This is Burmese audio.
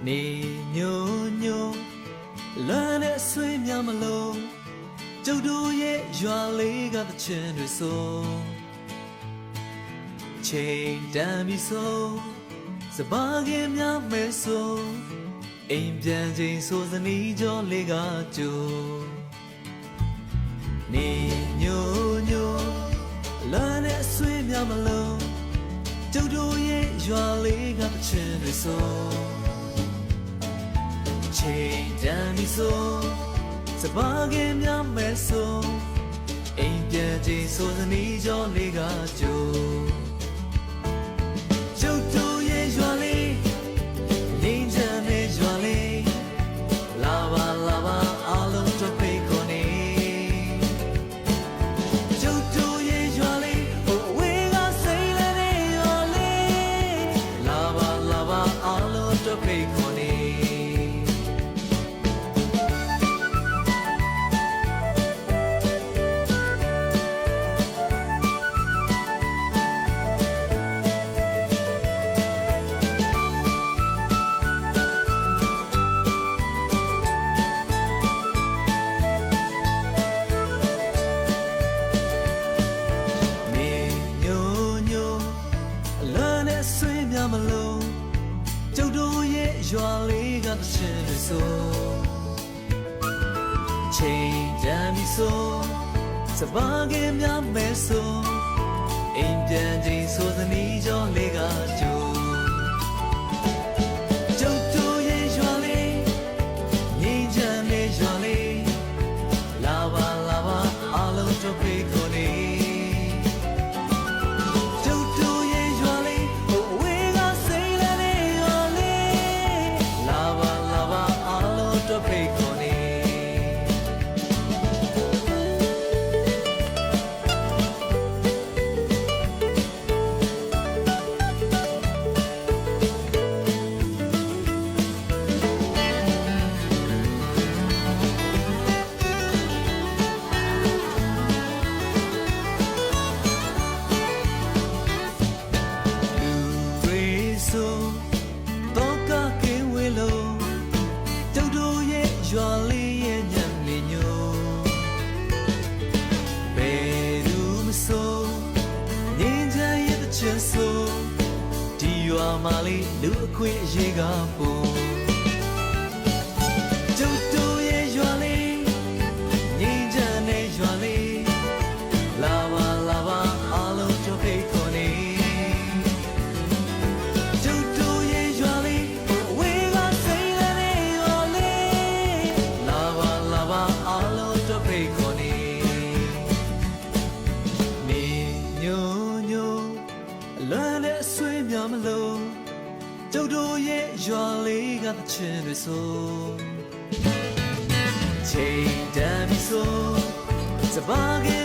နေညိုညိုလမ်းနဲ့ဆွေးများမလို့ကျုပ်တို့ရဲ့ရွာလေးကသချင်းတွေဆိုချိန်တန်ပြီဆိုစပါးကင်များမဲဆိုအိမ်ပြန်ချိန်ဆိုစနီးကြောလေးကကြိုနေညိုညိုလမ်းနဲ့ဆွေးများမလို့ကျုပ်တို့ရဲ့ရွာလေးကသချင်းတွေဆိုချိန်တန်ပြီဆိုစပါးကင်များမဲဆိုအိမ်ပြန်ချိန်ဆိုစနီးကြောလေးကကြိုကျုပ်တို့ရဲ့ရွာလေးငြိမ်းချမ်းတဲ့ရွာလေးလာပါလာပါအားလုံးတို့ဖိတ်ခေါ်နေကျုပ်တို့ရဲ့ရွာလေးဟိုဝေးကစိတ်လည်းတဲ့ရွာလေးလာပါလာပါအားလုံးတို့ဖိတ်ခေါ်နေမလို့ကျုပ်တို့ရဲ့ရွာလေးကသချင်းတွေဆိုချိန်တန်ပြီဆိုစပါးကင်များမဲဆိုအိမ်ပြန်ချိန်ဆိုသနီးကြောလေးကကြိုကျုပ်တို့ရဲ့ရွာလေးငြိမ်းချမ်းတဲ့ရွာလေးလာပါလာပါအားလုံးတို့ဖိတ်ခေါ်နေဖိတ်ခေါ်နေလူတွေဆိုတော့ကကင်းဝေလို့ကျုပ်တို့ရဲ့ရွာလေးရဲ့ညံလေးညိုဘယ်သူမဆိုငင်းချမ်းရဲ့တချင်ဆိုဒီရွာမှာလေးလူအခွင့်အရေးကပို့ကျုပ်တို့ရဲ့ရွာလေးငင်းချမ်းတဲ့ရွာလေးလာပါလာပါအားလုံးတို့ဖိတ်ခေါ်နေဖိတ်ခေါ်နေနေညိုညိုအလွမ်းနဲ့ဆွေးများမလို့ကျုပ်တို့ရဲ့ရွာလေးကသချင်းတွေဆိုချိန်တန်ပြီဆိုစပါးက